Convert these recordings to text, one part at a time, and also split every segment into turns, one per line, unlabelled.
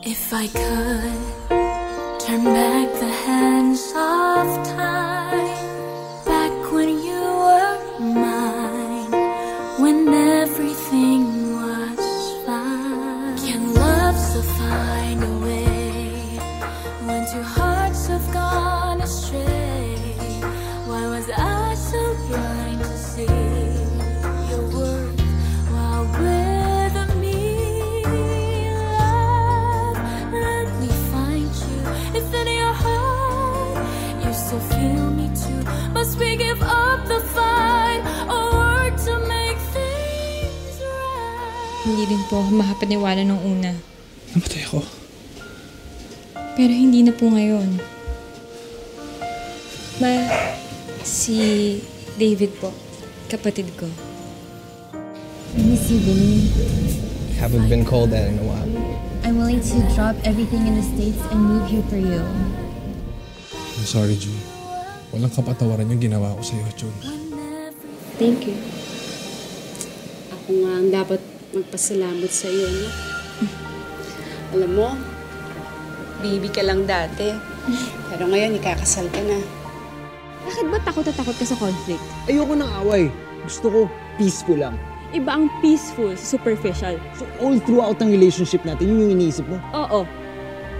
If I could turn back the hands of time, back when you were mine, when everything was fine. Can love still find a way when two hearts have gone astray? Why was I so blind to see your worth while with me? Love, let me find you. If in your heart you still feel me too, must we give up the fight or work to make things right?
Hindi rin po ako makapaniwala nung una.
Namatay ako.
Pero hindi na po ngayon. Si David po, kapatid ko.
I miss you, Vinny.
Haven't been called that in a while.
I'm willing to drop everything in the States and move here for you.
I'm sorry, June. Walang kapatawaran yung ginawa ko sa'yo, June.
Thank you.
Ako nga ang dapat magpasalamat sa iyo, no? Alam mo, baby ka lang dati. Pero ngayon, ikakasal ka na.
Bakit ba takot na takot ka sa conflict?
Ayoko ng away. Gusto ko peaceful lang.
Iba ang peaceful sa superficial.
So all throughout ang relationship natin, yun yung iniisip mo?
Oo.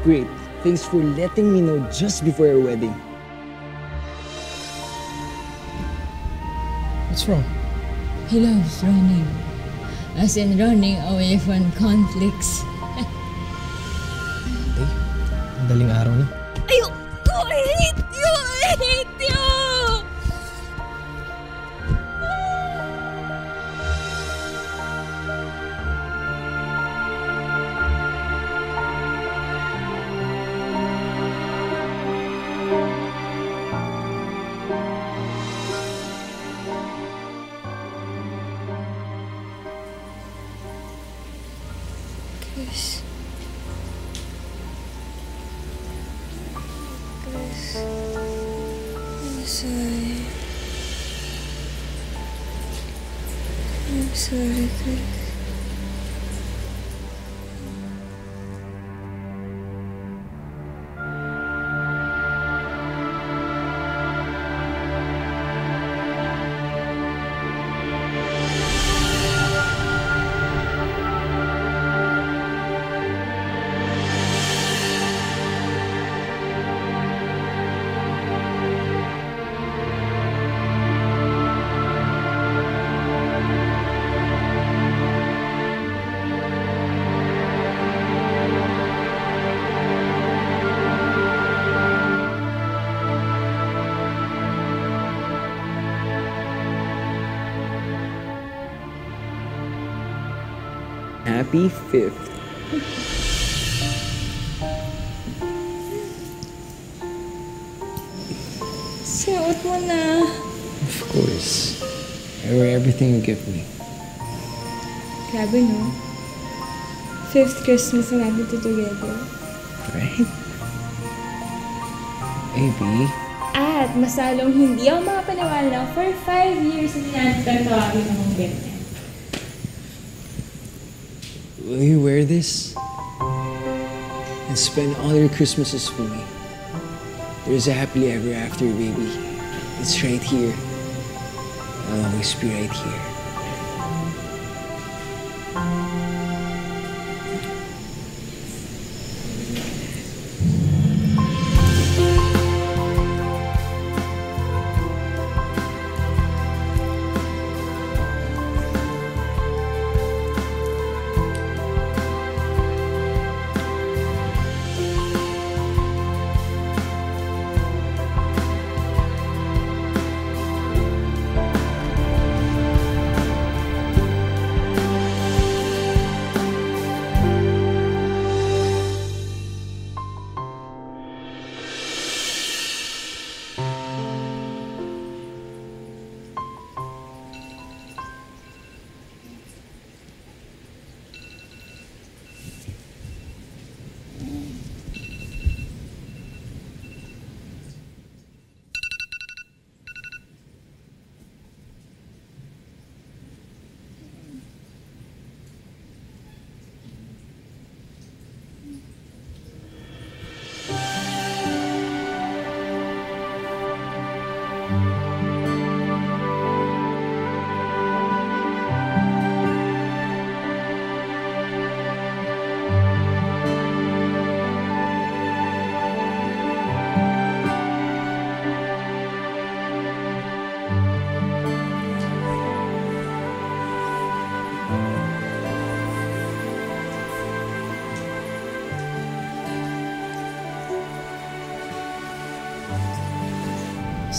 Great. Thanks for letting me know just before our wedding.
What's wrong?
He loves running. As in running away from conflicts.
Madaling araw na.
Ayoko! I hate you! I hate you! Chris. I'm sorry. I'm sorry, Chris.
Happy 5th.
Suot mo na.
Of course. I wear everything you give me.
Grabe, no? 5th Christmas na natin together.
Right? Baby.
At masalong hindi ako makapaniwala na for 5 years hindi natin tatawagin akong ganyan.
Will you wear this? And spend all your Christmases with me. There's a happily ever after, baby. It's right here. I'll always be right here.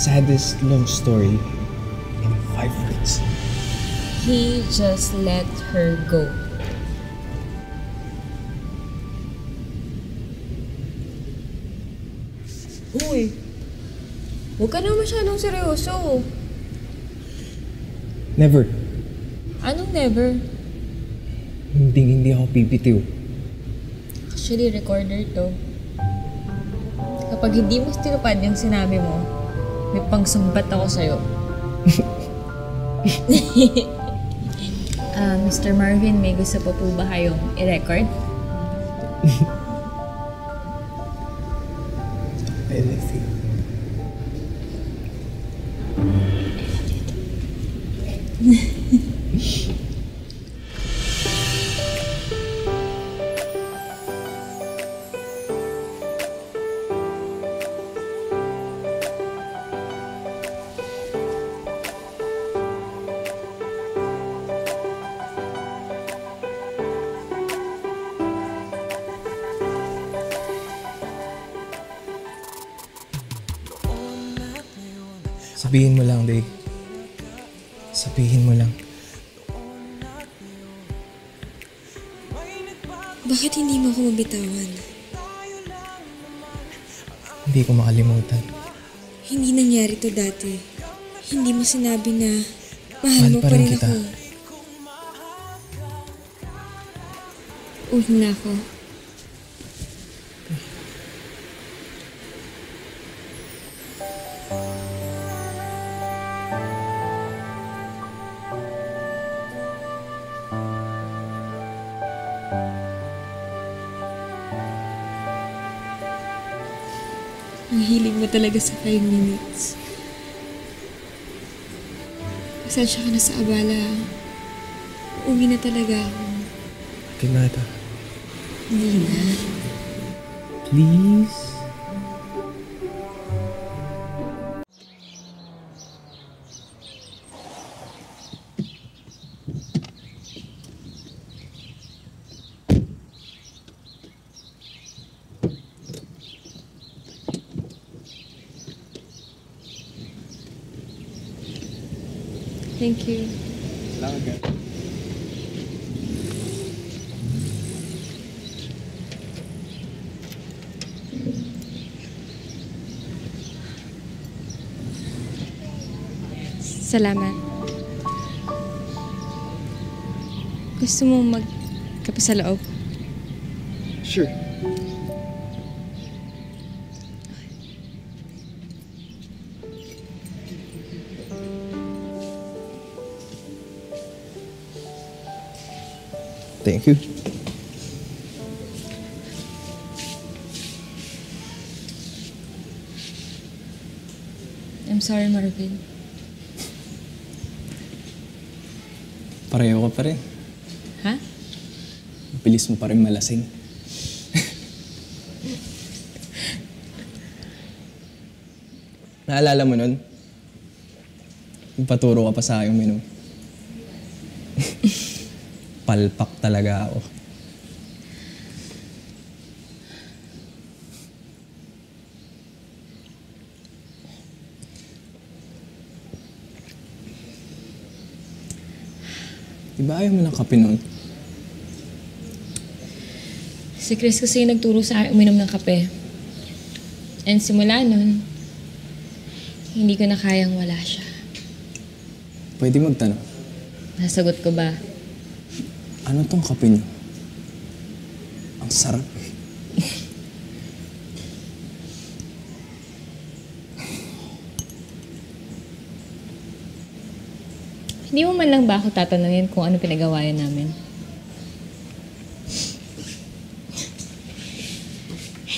saddest love story in 5 words.
He just let her go. Uy, huwag ka na masyadong seryoso.
Never.
Anong never?
Hindi ako pipitiw.
Actually, recorder to. Kapag hindi mo tinupad yung sinabi mo, may pangsumbat ako sa'yo. Mr. Marvin, may gusto pa po ba kayong i-record?
I love you. Sabihin mo lang, Day. Sabihin mo lang.
Bakit hindi mo ako mabitawan?
Hindi ko makalimutan.
Hindi nangyari to dati. Hindi mo sinabi na mahal mo
Mahal pa
pa
rin
rin
kita.
ako. Ulit na ako. Ang hilig mo talaga sa 5 minutes. Pasensya ka na sa abala. Uwi na talaga ako.
Tinata.
Hindi na.
Please?
Thank you.
Salamat ka.
Salamat. Gusto mo magkape sa loob?
Sure. Thank you.
I'm sorry, Marvin.
Pareho ka pa rin.
Ha?
Bilis mo pa rin malasing. Naalala mo nun? Paturo ka pa sa akin uminom. Palpak talaga ako. Diba ayaw mo ng kape nun?
Si Chris kasi yung nagturo sa akin uminom ng kape. And simula nun, hindi ko na kayang wala siya.
Pwede magtanong.
Nasagot ko ba?
Ano tong kape niyo? Ang sarap.
Hindi mo man lang ba ako tatanungin kung ano pinagawayan namin?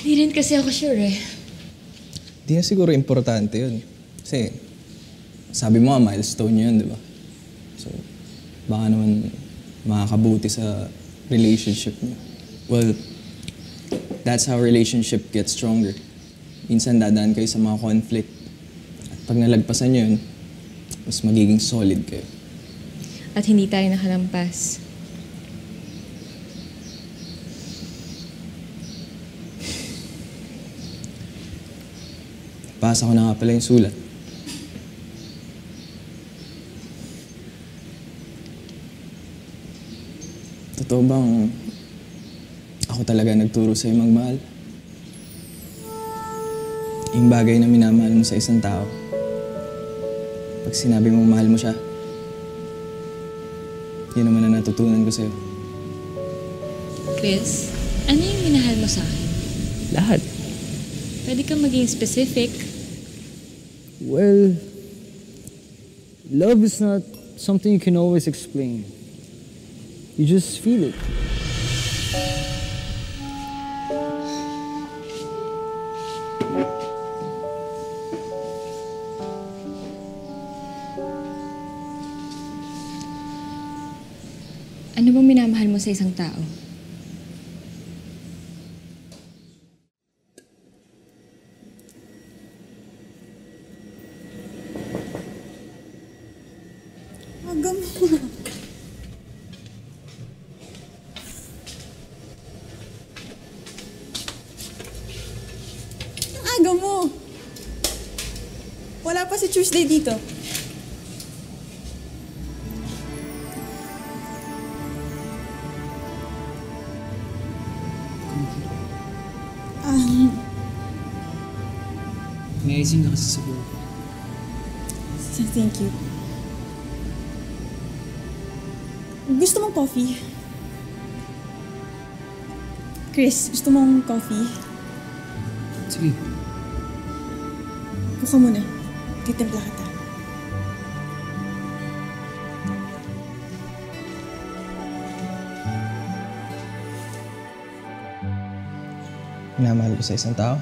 Hindi rin kasi ako sure eh.
Di na siguro importante yun. Kasi, sabi mo nga, milestone yun, di ba? So, baka naman makakabuti sa relationship niyo. Well, that's how relationship gets stronger. Minsan dadaan kayo sa mga conflict. At pag nalagpasan niyo yun, mas magiging solid kayo.
At hindi tayo nakalampas.
Pasa ko na nga pala yung sulat. Totoo bang ako talaga nagturo sa'yo magmahal? Yung bagay na minamahal mo sa isang tao. Pag sinabi mong mahal mo siya, yun naman na natutunan ko sa'yo.
Chris, ano yung minahal mo sa akin?
Lahat.
Pwede kang maging specific.
Well, love is not something you can always explain. You just feel it.
Ano bang minamahal mo sa isang tao?
Aga mo. Ang aga mo. Wala pa si Tuesday dito.
May icing na kasi sa buhok.
Thank you. Gusto mong coffee? Chris, gusto mong coffee?
Sige.
Buka muna. Titimpla kita.
Minamahal ko sa isang tao?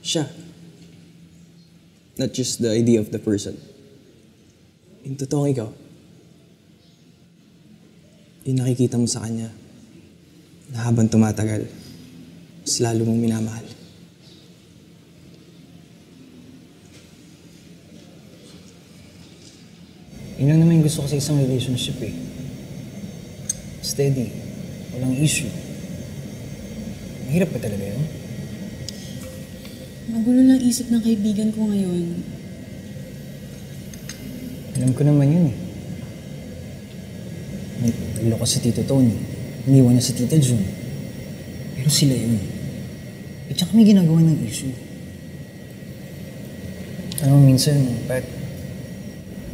Siya. Not just the idea of the person. Yung totoong ikaw. Yung nakikita mo sa kanya na habang tumatagal, mas lalo mong minamahal.
Yun lang naman yung gusto ko sa isang relationship eh. Steady. Walang issue. Mahirap pa talaga yun.
Magulo lang isip ng kaibigan ko ngayon.
Alam ko naman yun eh. Naglo ko si Tito Tony. Iniwan niya si Tita June. Pero sila yun. At saka may ginagawa ng issue. Alam mo, minsan, Pat,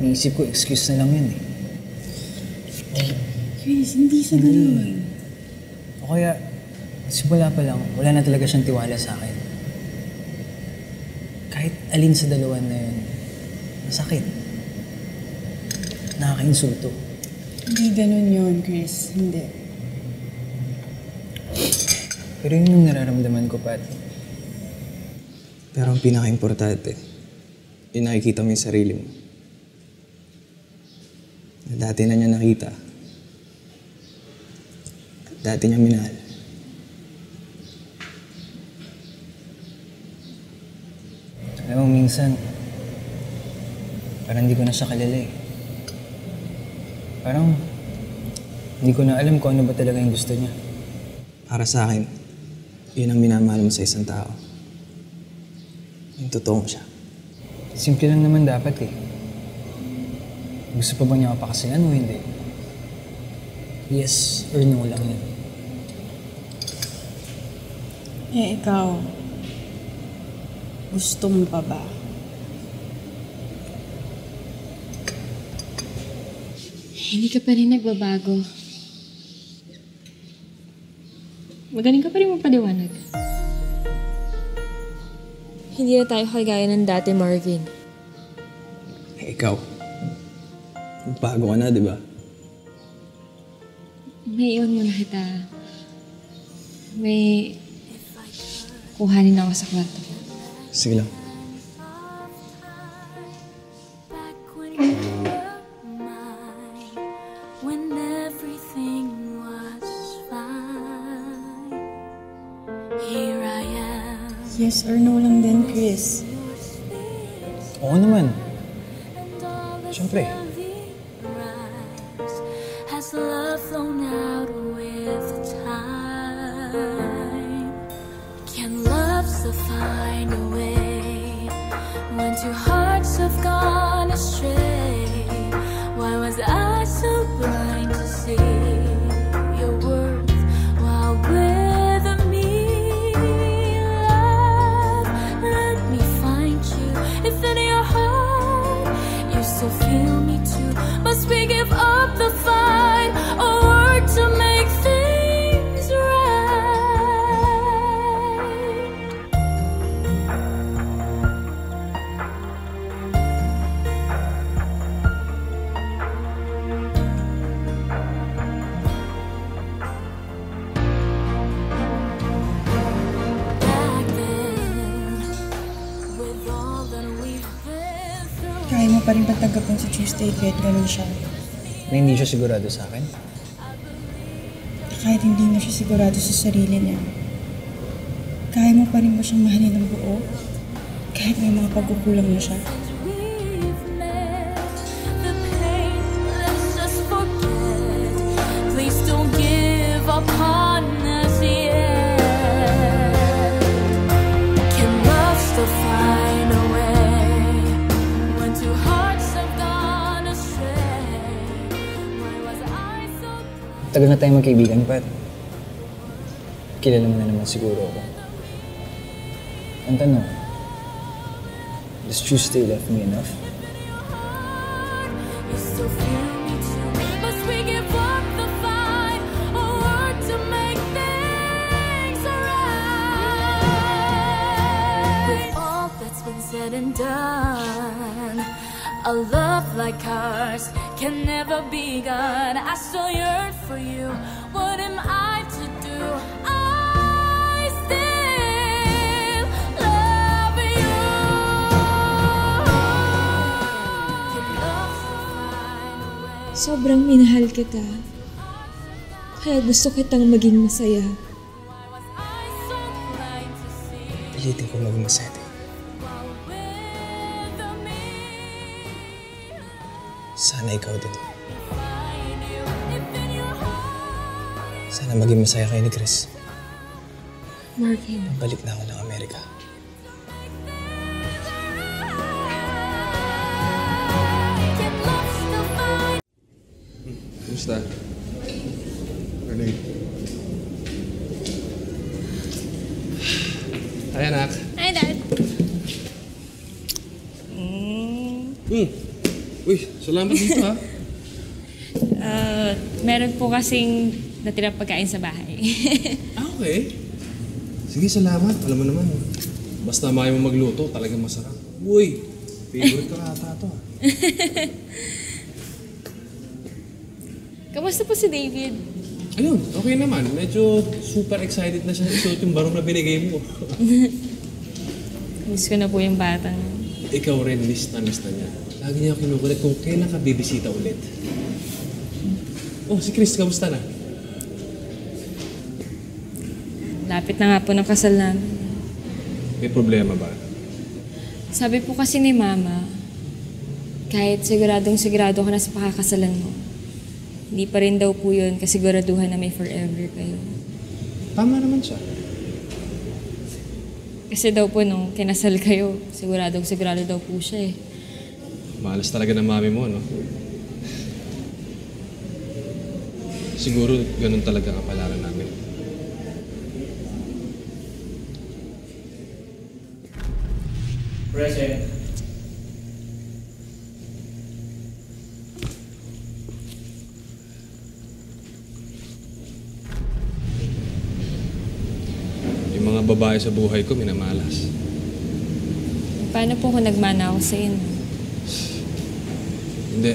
naisip ko, excuse na lang yun eh.
Chris, hindi sa ganun.
O kaya, simula pa lang, wala na talaga siyang tiwala sa akin. Kahit alin sa dalawan na yun, masakit. Nakaka-insulto.
Hindi ganun yun, Chris. Hindi.
Pero yun yung nararamdaman ko, Pat.
Pero ang pinaka-importante, yung nakikita mo yung sarili mo. Na dati na niya nakita. Dati niya minahal.
Alam mo, minsan, parang hindi ko na siya kilala eh. Parang, hindi ko na alam kung ano ba talaga yung gusto niya.
Para sa akin, yun ang minamahal mo sa isang tao. Yung totoong siya.
Simple lang naman dapat eh. Gusto pa ba niya kapakasalan o hindi? Yes or no lang yun.
Eh, ikaw, gusto mo pa ba?
Hindi ka pa rin nagbabago. Magaling ka pa rin magpaliwanag.
Hindi na tayo kagaya ng dati, Marvin.
Eh, ikaw. Bago ka na, di ba?
May iwan muna kita. May kuhanin ako sa kwarto.
Sige lang.
Back when you were mine, when everything was fine. Here I am.
Yes or no lang din, Chris.
Oo naman.
And all the
Siyempre.
rise. Has love flown out with time? Can love still find a way when two hearts have gone astray?
pa rin ba tanggapin si Tuesday kahit ganun siya?
Na hindi siya sigurado sa akin?
Kahit hindi mo siya sigurado sa sarili niya, kaya mo pa rin ba siyang mahalin ng buo? Kahit may mga pagkukulang na siya?
We've met the pain, let's just forget. Please don't give up on us yet. Can love still find a way when two hearts have gone astray? Why was I so
Tagal na tayong magkaibigan, Pat. Kilala mo na naman siguro ako. Ang tanong, does Tuesday love me enough?
you still feel me too? Must we give up the fight or work to make things right? With all that's been said and done, a love like ours can never be gone. I still yearn for you. What am I to do? I still love you. Can love still find a way?
Sobrang minahal kita. Kaya gusto kitang maging masaya.
Why was I so blind to see?
Pilitin ko maging masaya.
While with me,
Sana ikaw din.
find you. If in your heart
Sana maging masaya kayo ni Chris.
Marvin,
Balik na ako ng Amerika.
can love still find?
Kumusta? Renee. Hi, anak.
Hi, Dad.
Uy, salamat dito ha.
Meron po kasing natirang pagkain sa bahay.
Okay. Sige, salamat. Alam mo naman, basta maya mo magluto, talagang masarap. Uy, favorite ko ata ito.
Kamusta po si David?
Ayun, okay naman. Medyo super excited na siya isuot yung barong na binigay mo.
Miss ko na po yung batang.
Ikaw rin, miss na niya. Lagi niya kinukulit kung kailan ka bibisita ulit. Oh, si Chris, kamusta na?
Lapit na nga po ng kasal namin.
May problema ba?
Sabi po kasi ni Mama, kahit siguradong sigurado ka na sa pakakasalan mo, hindi pa rin daw po yun kasiguraduhan na may forever kayo.
Tama naman siya.
Kasi daw po nung kinasal kayo, siguradong sigurado daw po siya eh.
Malas talaga ng mami mo, no? Siguro ganun talaga kapalaran namin.
Present.
Yung mga babae sa buhay ko, minamalas.
Paano po kung nagmana ako sa inyo?
Hindi.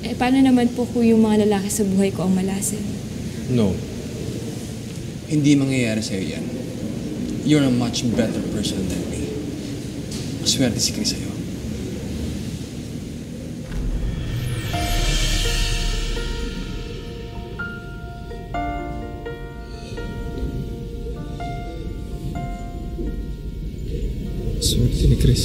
Eh, paano naman po kung yung mga lalaki sa buhay ko ang malasin?
No. Hindi mangyayari sa'yo yan. You're a much better person than me. Maswerte si Chris sa'yo.
Swerte ni Chris.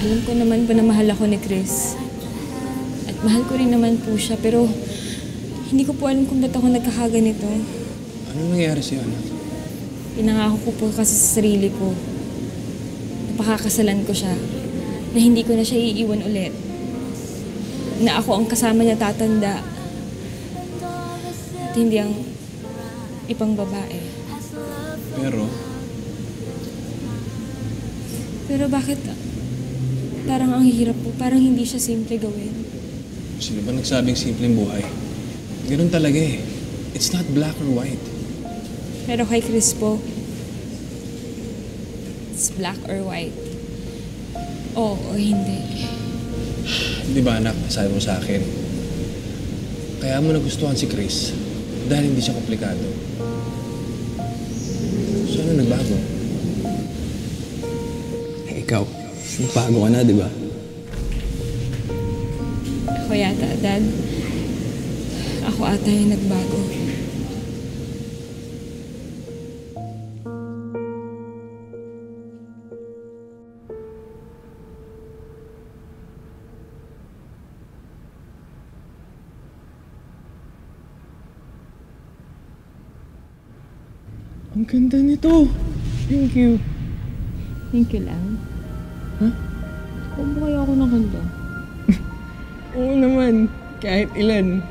Alam ko naman po na mahal ako ni Chris. At mahal ko rin naman po siya, pero hindi ko po alam kung ba't ako nagkakaganito.
Ano nangyayari sa'yo, anak?
Pinangako ko po kasi sa sarili ko na pakakasalan ko siya, na hindi ko na siya iiwan ulit. Na ako ang kasama niya tatanda at hindi ang ibang babae. Pero bakit parang ang hirap po? Parang hindi siya simple gawin.
Sino ba nagsabing simpleng buhay? Ganun talaga eh. It's not black or white.
Pero kay Chris po, it's black or white. Oo o hindi.
Di ba anak, sabi mo sa akin, kaya mo nagustuhan si Chris dahil hindi siya komplikado. So ano nagbago?
Ikaw, bago ka na, di ba?
Ako yata, Dad. Ako ata yung nagbago.
Ang ganda nito. Thank you.
Thank you lang.
Huh?
Huwag mo kaya ako ng ganda.
Oo naman. Kahit ilan.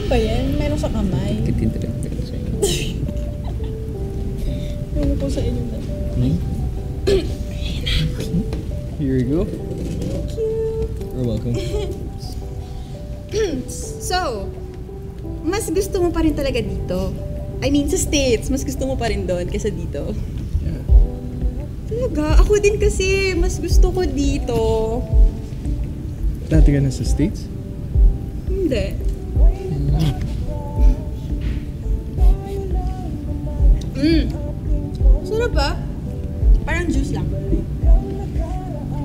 Ba yan? Meron sa kamay.
Kitintira-tira sa inyo.
Meron po sa inyo na.
Here you go.
Thank you.
You're welcome.
So, mas gusto mo pa rin talaga dito? I mean, sa States, mas gusto mo pa rin doon kaysa dito?
Yeah.
Talaga? Ako din kasi, mas gusto ko dito.
Dati ka na sa States?
Hindi. Sarap ba? Parang juice lang.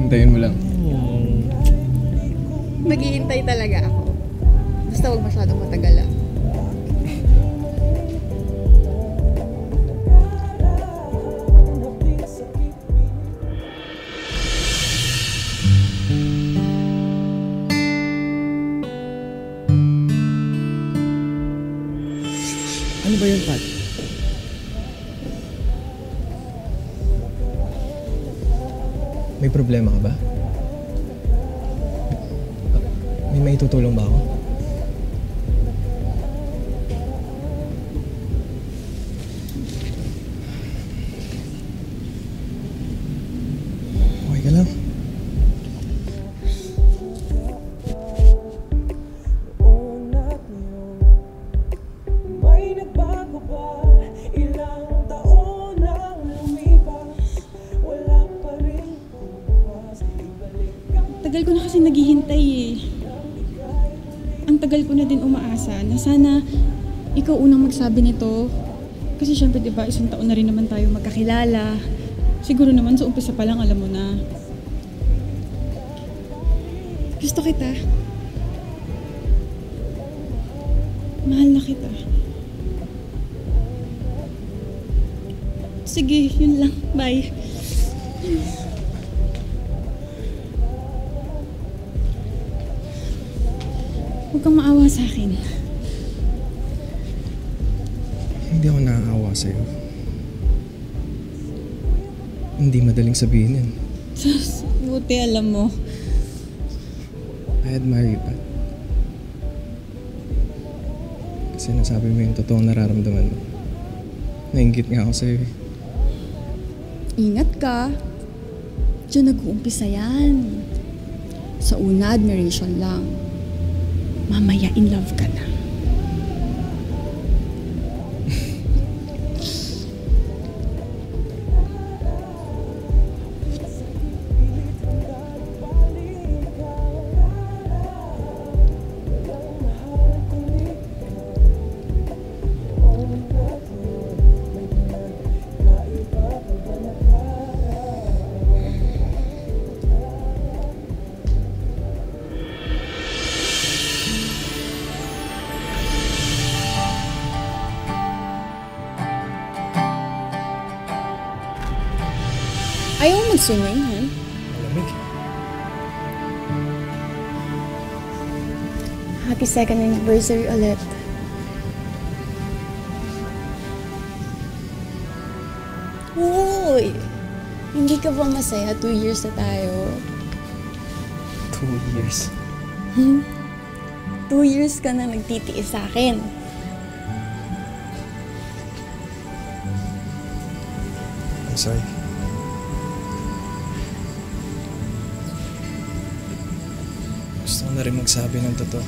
Hintayin mo lang.
Maghihintay talaga ako. Basta huwag masyadong matagal ah.
Ano ba yun, Pat? May problema ka ba? May maitutulong ba ako? Okay ka lang?
Tagal ko na kasi naghihintay eh. Ang tagal ko na din umaasa na sana ikaw unang magsabi nito. Kasi syempre diba, 1 taon na rin naman tayo magkakilala. Siguro naman sa umpisa pa lang alam mo na. Gusto kita. Mahal na kita. Sige, yun lang. Bye. Huwag kang maawa sa akin.
Hindi ako naaawa sa'yo. Hindi madaling sabihin yan.
Sus, buti alam mo.
I admire you, Pat. Kasi nasabi mo yung totoong nararamdaman mo. Nainggit nga ako sa'yo eh.
Ingat ka. Diyan nag-uumpisa yan. Sa una, admiration lang. Mamaya in love ka na. Ayaw mo mag-swimming, ha?
Malamig.
Happy 2nd anniversary ulit. Uy, hindi ka ba masaya? 2 years na tayo.
2 years.
2 years ka na nagtitiis sa akin.
I'm sorry. Gusto ko na rin magsabi ng totoo.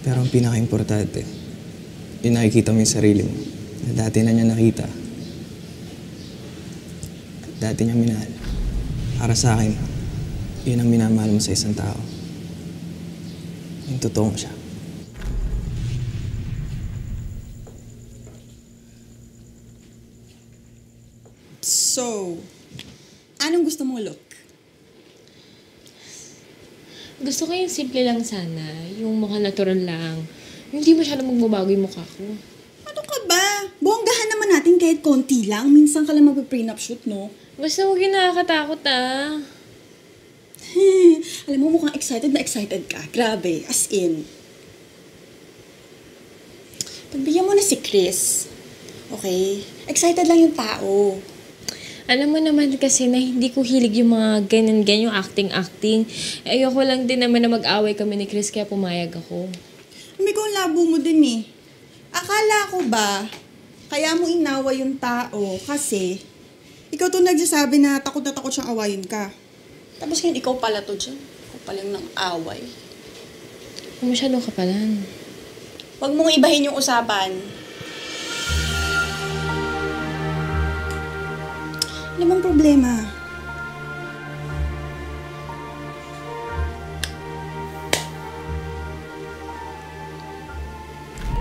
Pero ang pinaka-importante, yung nakikita mo yung sarili mo, na dati na niya nakita. Dati niya minahal. Para sa akin, yun ang minamahal mo sa isang tao. Yung totoong siya.
So, anong gusto mong look?
Gusto ko yung simple lang sana. Yung mukha natural lang. Yung hindi masyadong magbabago yung mukha ko.
Ano ka ba? Bonggahan naman natin kahit konti lang. Minsan ka lang mag-prenup shoot, no?
Basta huwag yung nakakatakot ah.
Alam mo, mukhang excited na excited ka. Grabe, as in. Pagbigyan mo na si Chris. Okay? Excited lang yung tao.
Alam mo naman kasi na hindi ko hilig yung mga ganyan-ganyan, yung acting-acting. Ayoko lang din naman na mag-away kami ni Chris kaya pumayag ako.
Ikaw ang labo mo din eh. Akala ko ba, kaya mo inawa yung tao kasi ikaw to nagsasabi na takot siyang awayin ka. Tapos ngayon ikaw pala to dyan. Ikaw pala yung nang away.
Kung masyadong kapalan.
Huwag mong ibahin yung usapan. Ano bang problema?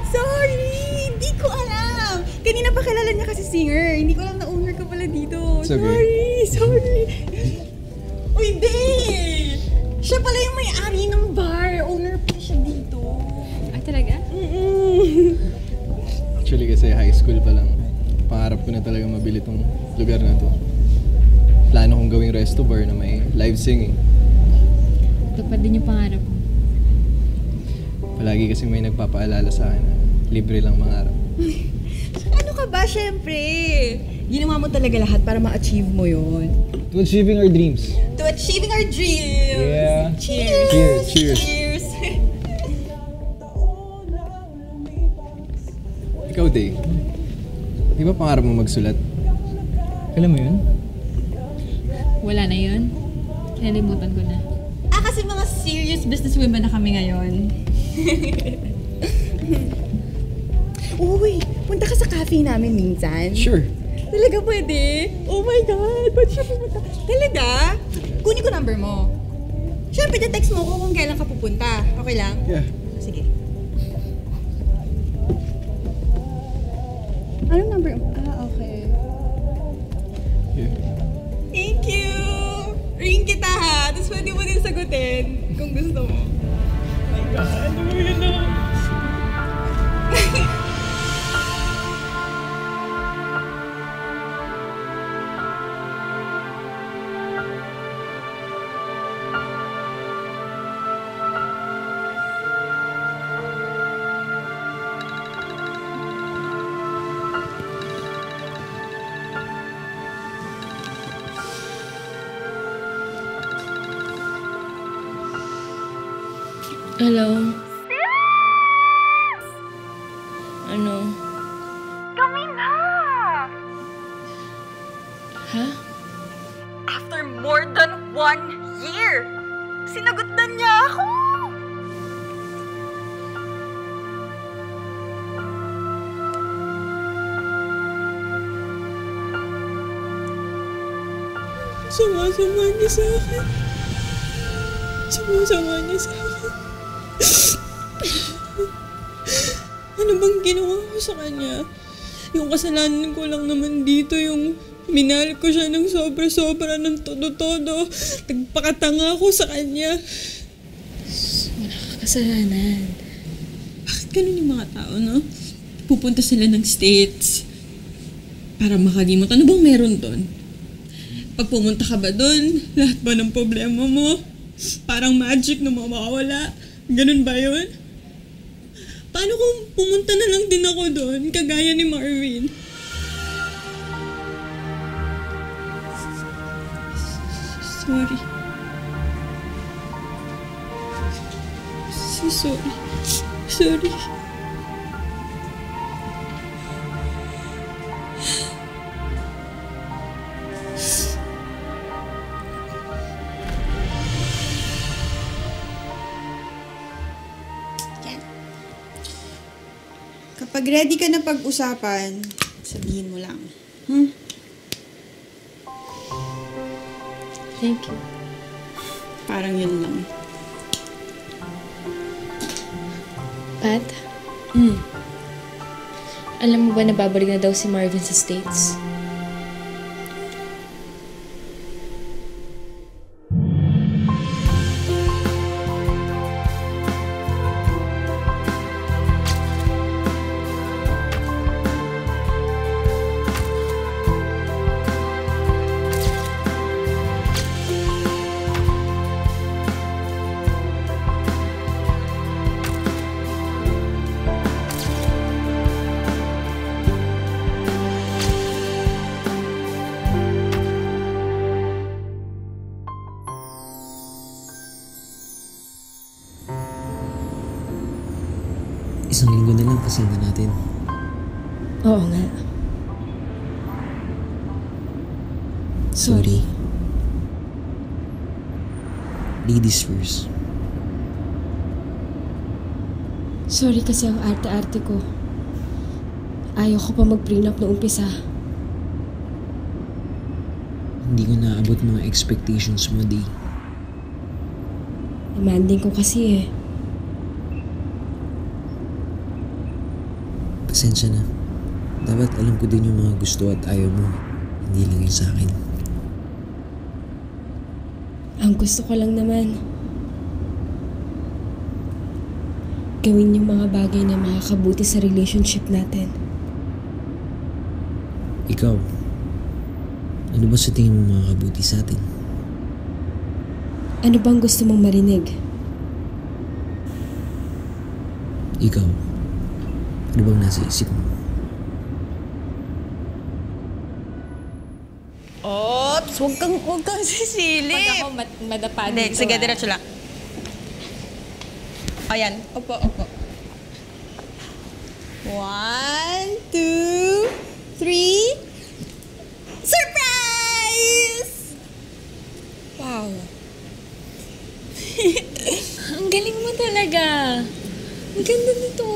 Sorry! Hindi ko alam! Kanina pa kilala niya kasi singer. Hindi ko alam na owner ka pala dito.
It's okay.
Sorry! Uy, di! Siya pala yung may-ari ng bar. Owner pa siya dito.
Ah, talaga?
Actually kasi high school pa lang, pangarap ko na talaga mabili tong lugar na to. Plano kong gawing resto bar na may live singing.
Tupad din yung pangarap mo.
Palagi kasi may nagpapaalala sa akin na libre lang mangarap.
Ano ka ba, syempre? Ginawa mo talaga lahat para ma-achieve mo yun.
To achieving our dreams.
To achieving our dreams!
Yeah.
Cheers!
Cheers! Cheers!
Cheers!
Ikaw, Day. Di ba pangarap mo magsulat? Alam mo yun?
Wala na yun. Kinalimutan ko na.
Kasi mga serious businesswomen na kami ngayon. Uy, punta ka sa cafe namin minsan.
Sure.
Talaga pwede? Oh my God, ba't siya pupunta? Talaga? Kunin ko number mo. Siyempre, text mo ko kung kailan ka pupunta. Okay lang?
Yeah.
Sige. Anong number mo? Ah, okay.
Yeah.
Thank you! Ring kita ha! Tapos pwede mo din sagutin kung gusto mo. Oh my God, ano mo yun na?
Hello? Ano?
Kami na!
Ha?
After more than 1 year, sinagot na niya ako! Sama-sama niya sa akin. Sama-sama niya sa akin. Ano bang ginawa ko sa kanya? Yung kasalanan ko lang naman dito, yung minahal ko siya ng sobra-sobra ng todo-todo. Nagpakatanga ko sa kanya.
Wala ka kasalanan.
Bakit ganun yung mga tao, no? Pupunta sila ng States para makalimot. Ano bang meron doon? Pag pumunta ka ba doon, lahat ba ng problema mo? Parang magic na mawawala. Ganun ba yun? Paano kung pumunta na lang din ako doon, kagaya ni Marvin? Sorry. Sorry.
Kapag ready ka na pag-usapan, sabihin mo lang.
Thank you.
Parang yun lang.
Pat? Alam mo ba na babalik na daw si Marvin sa States?
Isang linggo na lang kasal na natin.
Oo nga.
Sorry. Ladies first.
Sorry kasi ang arte-arte ko. Ayaw ko pa mag-prenup noong umpisa.
Hindi ko naabot mga expectations mo, Day.
Demanding ko kasi eh.
Pasensya na. Dapat alam ko din yung mga gusto at ayaw mo. Hindi lang yun sa akin.
Ang gusto ko lang naman, gawin yung mga bagay na makakabuti sa relationship natin.
Ikaw, ano ba sa tingin mo makakabuti sa atin?
Ano bang gusto mong marinig?
Ikaw, ano bang nasa isip mo?
Ops! Huwag kang sisilip!
Pag ako madapa
Hindi,
dito.
sige, diretso lang. Ayan, opo. 1, 2, 3. Surprise!
Wow. Ang galing mo talaga. Ang ganda nito.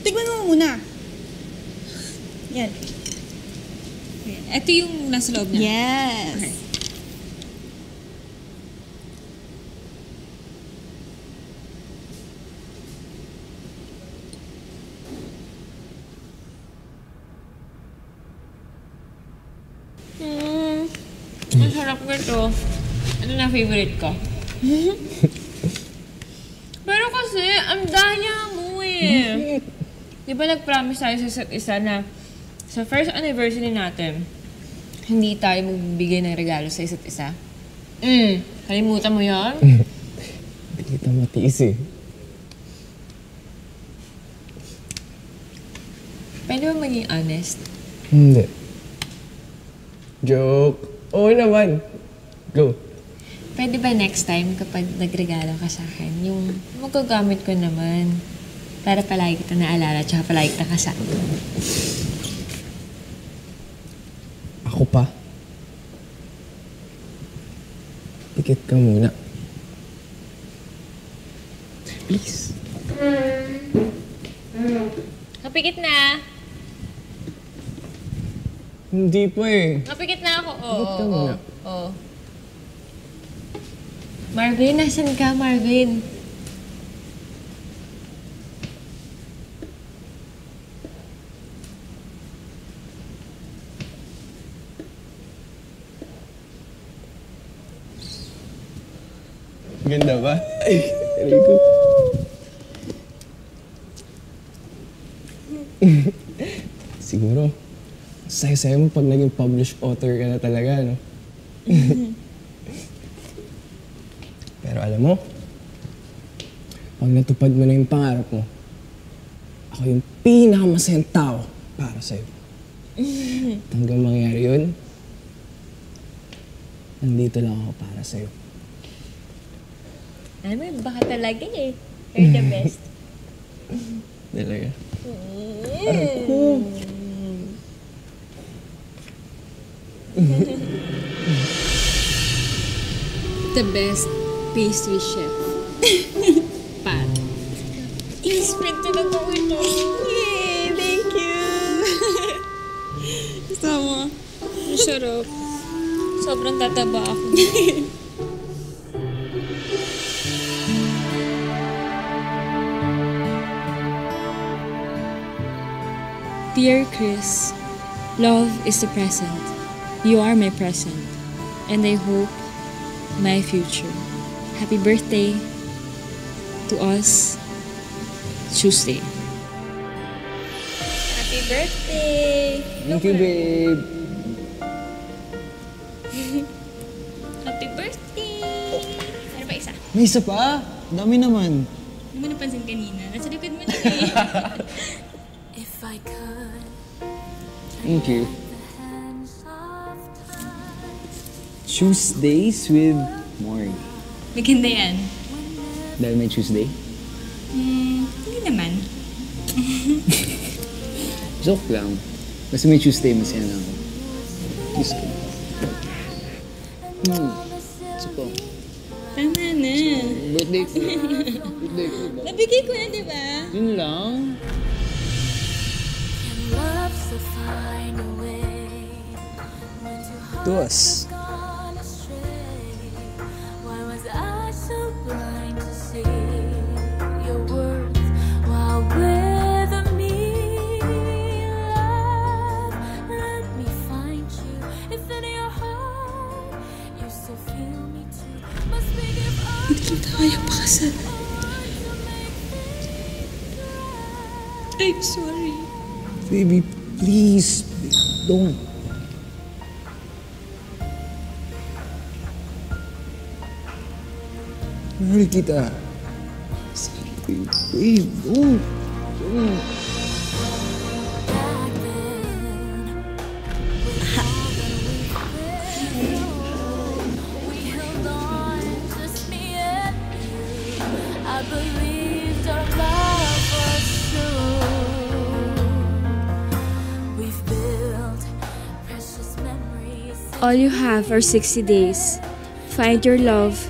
Tignan mo muna. Yan.
Ito yung nasa loob niya.
Yes.
Okay. Masarap nito. Ano na favorite ko? Pero kasi, ang daya mo eh. Di ba nag-promise tayo sa isa't isa na sa first anniversary natin, hindi tayo magbibigay ng regalo sa isa't isa? Kalimutan mo yun?
Hindi kita matiis eh.
Pwede ba maging honest?
Hindi. Joke. Oo naman. Go.
Pwede ba next time kapag nagregalo ka sa akin, yung magagamit ko naman para palagi kita naalala tsaka palagi kita kasama?
Ako pa? Pikit ka muna. Please.
Kapikit na!
Hindi pa eh.
Kapikit na ako.
Pikit ka muna.
Oh. Marvin, nasan ka, Marvin?
Ganda ba? Ay, aray ko. Siguro, saya-saya mo pag naging published author ka na talaga, no? Pero alam mo, pag natupad mo na yung pangarap mo, ako yung pinakamasayang tao para sa'yo. Hanggang mangyari yun, nandito lang ako para sa'yo.
Alam mo, baka talaga eh. You're the best.
Talaga? Aray ko.
The best pastry chef. Pat.
I-spread talaga ko ito.
Yay! Thank you! Sama. Ang sarap.
Sobrang tataba ako.
Dear Chris, love is the present. You are my present. And I hope my future. Happy birthday to us, Tuesday.
Happy birthday!
Thank you, babe.
Happy birthday! Ano pa isa?
May isa pa? Dami naman.
Hindi mo napansin kanina. Nasa likod mo na eh.
If I could
Thank you. Tuesdays with Maury.
Maganda yan.
Dahil may Tuesday?
Hindi naman.
Joke lang. Kasi may Tuesday, masaya na ako. Kiss ko. Isa po.
Tama na.
Birthday ko. Birthday ko ba?
Nabigay ko na, di ba?
Yun lang. To us.
Hindi tayo pakasal. I'm sorry.
Baby, please. Don't. Mahal kita. Babe, don't. Don't.
All you have are 60 days. Find your love,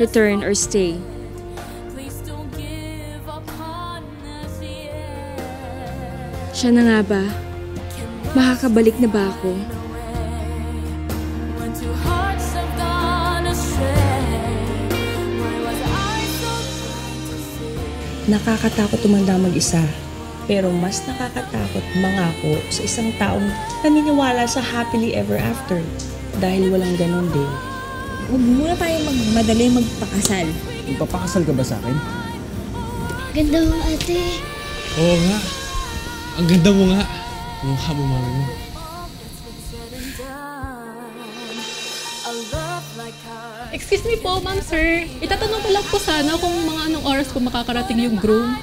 return or stay. Siya na nga ba? Makakabalik na ba ako?
Nakakatakot tumanda mag-isa. Pero mas nakakatakot mangako sa isang taong naniniwala sa happily ever after. Dahil walang ganon din.
Huwag muna tayo madali magpakasal.
Magpapakasal ka ba sa akin?
Ganda mo, ate.
Oo nga. Ang ganda mo nga. Mukha mo, mami mo.
Excuse me po, ma'am sir. Itatanong ko lang po sana kung mga anong oras po makakarating yung groom.